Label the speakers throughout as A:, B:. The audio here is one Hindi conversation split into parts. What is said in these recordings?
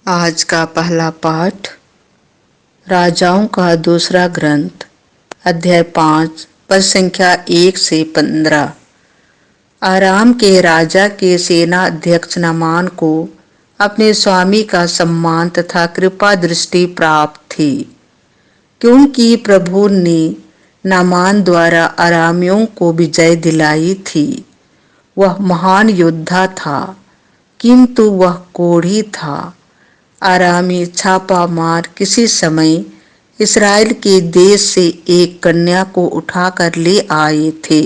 A: आज का पहला पाठ राजाओं का दूसरा ग्रंथ अध्याय 5 पद संख्या 1 से 15। आराम के राजा के सेना अध्यक्ष नामान को अपने स्वामी का सम्मान तथा कृपा दृष्टि प्राप्त थी, क्योंकि प्रभु ने नामान द्वारा आरामियों को विजय दिलाई थी। वह महान योद्धा था, किंतु वह कोढ़ी था। आरामी छापा मार किसी समय इस्राएल के देश से एक कन्या को उठाकर ले आए थे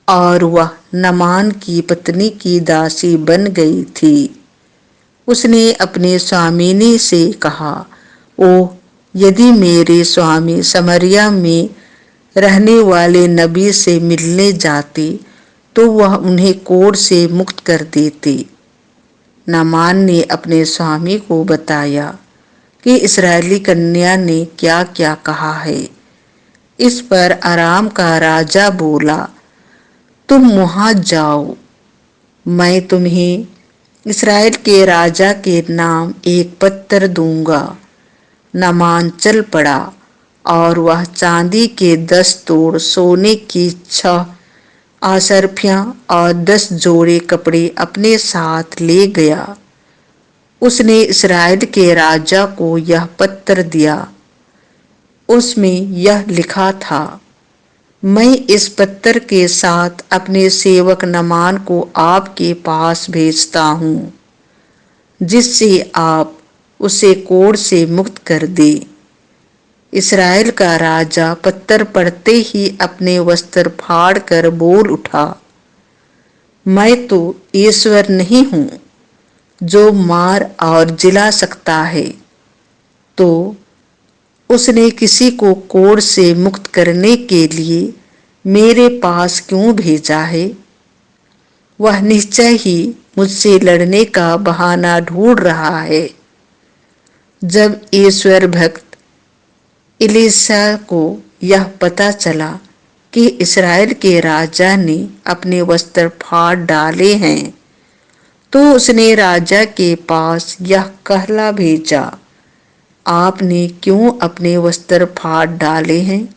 A: और वह नामान की पत्नी की दासी बन गई थी। उसने अपने स्वामिनी से कहा, ओह, यदि मेरे स्वामी समरिया में रहने वाले नबी से मिलने जाते तो वह उन्हें कोढ़ से मुक्त कर देते। नामान ने अपने स्वामी को बताया कि इस्राएली कन्या ने क्या क्या कहा है। इस पर आराम का राजा बोला, तुम वहां जाओ, मैं तुम्हें इस्राएल के राजा के नाम एक पत्र दूंगा। नामान चल पड़ा और वह चांदी के 10 तोड़, सोने की 6 आसरफियां और 10 जोड़े कपड़े अपने साथ ले गया। उसने इस्राएल के राजा को यह पत्र दिया। उसमें यह लिखा था, मैं इस पत्र के साथ अपने सेवक नामान को आपके पास भेजता हूँ, जिससे आप उसे कोढ़ से मुक्त कर दे। इस्राएल का राजा पत्र पढ़ते ही अपने वस्त्र फाड़कर बोल उठा, मैं तो ईश्वर नहीं हूँ जो मार और जिला सकता है, तो उसने किसी को कोढ़ से मुक्त करने के लिए मेरे पास क्यों भेजा है? वह निश्चय ही मुझसे लड़ने का बहाना ढूंढ रहा है। जब ईश्वर भक्त एलीशा को यह पता चला कि इस्राएल के राजा ने अपने वस्त्र फाड़ डाले हैं, तो उसने राजा के पास यह कहला भेजा, आपने क्यों अपने वस्त्र फाड़ डाले हैं?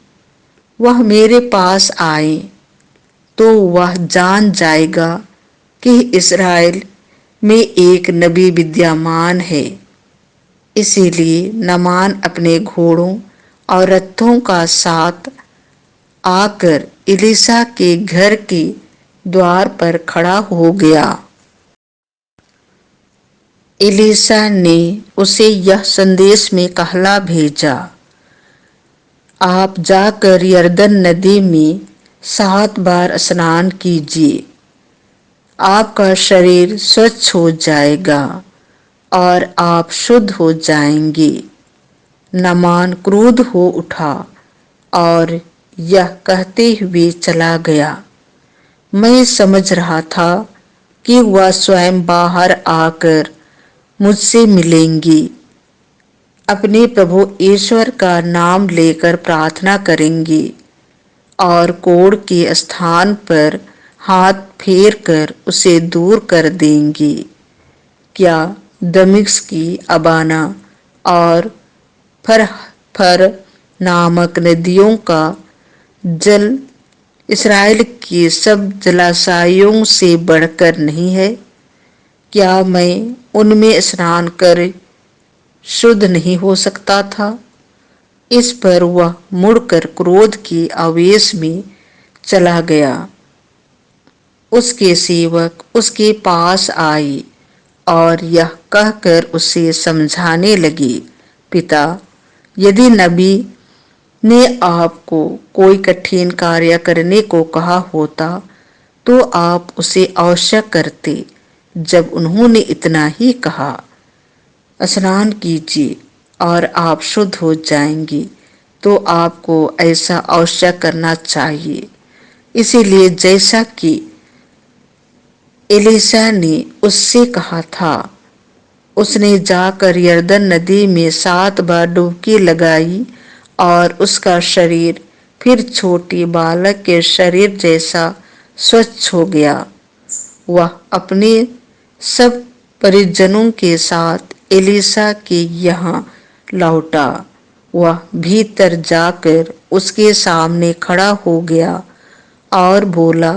A: वह मेरे पास आए तो वह जान जाएगा कि इस्राएल में एक नबी विद्यमान है। इसीलिए नामान अपने घोड़ों और रथों का साथ आकर एलीशा के घर के द्वार पर खड़ा हो गया। एलीशा ने उसे यह संदेश में कहला भेजा, आप जाकर यरदन नदी में 7 बार स्नान कीजिए, आपका शरीर स्वच्छ हो जाएगा और आप शुद्ध हो जाएंगे। नामान क्रुद्ध हो उठा और यह कहते हुए चला गया। मैं समझ रहा था कि वह स्वयं बाहर आकर मुझसे मिलेंगी, अपने प्रभु ईश्वर का नाम लेकर प्रार्थना करेंगी और कोढ़ के स्थान पर हाथ फेर कर उसे दूर कर देंगी। क्या दमिश्क की अबाना और फरफर नामक नदियों का जल इस्राएल के सब जलाशयों से बढ़कर नहीं है? क्या मैं उनमें स्नान कर शुद्ध नहीं हो सकता था? इस पर वह मुड़कर क्रोध के आवेश में चला गया। उसके सेवक उसके पास आए और यह कहकर उसे समझाने लगे, पिता, यदि नबी ने आपको कोई कठिन कार्य करने को कहा होता तो आप उसे अवश्य करते। जब उन्होंने इतना ही कहा, स्नान कीजिए और आप शुद्ध हो जाएंगे, तो आपको ऐसा अवश्य करना चाहिए। इसीलिए जैसा कि एलीशा ने उससे कहा था, उसने जाकर यरदन नदी में 7 बार डुबकी लगाई और उसका शरीर फिर छोटे बालक के शरीर जैसा स्वच्छ हो गया। वह अपने सब परिजनों के साथ एलीशा के यहाँ लौटा। वह भीतर जाकर उसके सामने खड़ा हो गया और बोला,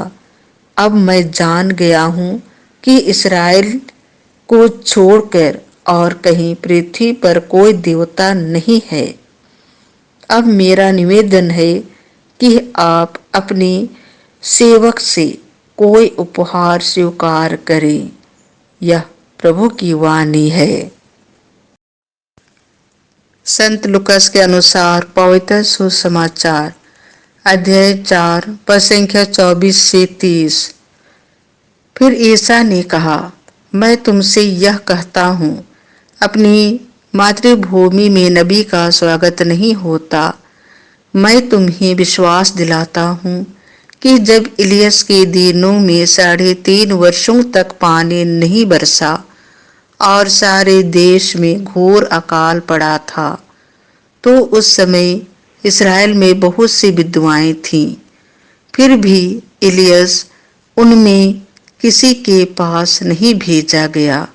A: अब मैं जान गया हूँ कि इस्राएल को छोड़कर और कहीं पृथ्वी पर कोई देवता नहीं है। अब मेरा निवेदन है कि आप अपने सेवक से कोई उपहार स्वीकार करें। यह प्रभु की वाणी है। संत लुकास के अनुसार पवित्र सुसमाचार अध्याय 4 पद संख्या 24 से 30। फिर ईसा ने कहा, मैं तुमसे यह कहता हूँ, अपनी मातृभूमि में नबी का स्वागत नहीं होता। मैं तुम्हें विश्वास दिलाता हूँ कि जब इलियस के दिनों में 3.5 वर्षों तक पानी नहीं बरसा और सारे देश में घोर अकाल पड़ा था, तो उस समय इस्राएल में बहुत सी विधवाएं थीं। फिर भी इलियस उनमें किसी के पास नहीं भेजा गया।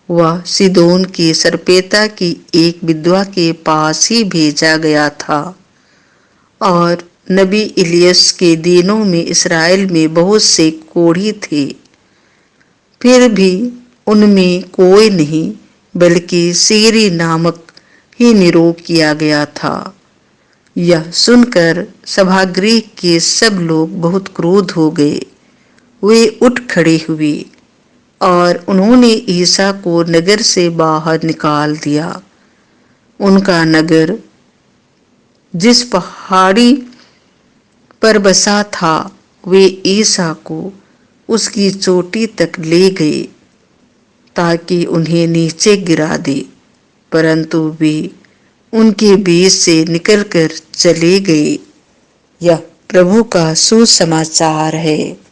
A: वह सीदोन की सरपेता की एक विधवा के पास ही भेजा गया था। और नबी इलियस के दिनों में इस्राएल में बहुत से कोढ़ी थे, फिर भी उनमें कोई नहीं, बल्कि सीरी नामक ही निरोग किया गया था। यह सुनकर सभागृह के सब लोग बहुत क्रोध हो गए। वे उठ खड़े हुए और उन्होंने ईसा को नगर से बाहर निकाल दिया। उनका नगर जिस पहाड़ी पर बसा था, वे ईसा को उसकी चोटी तक ले गए ताकि उन्हें नीचे गिरा दे, परंतु वे उनके बीच से निकलकर चले गए। यह प्रभु का सुसमाचार है।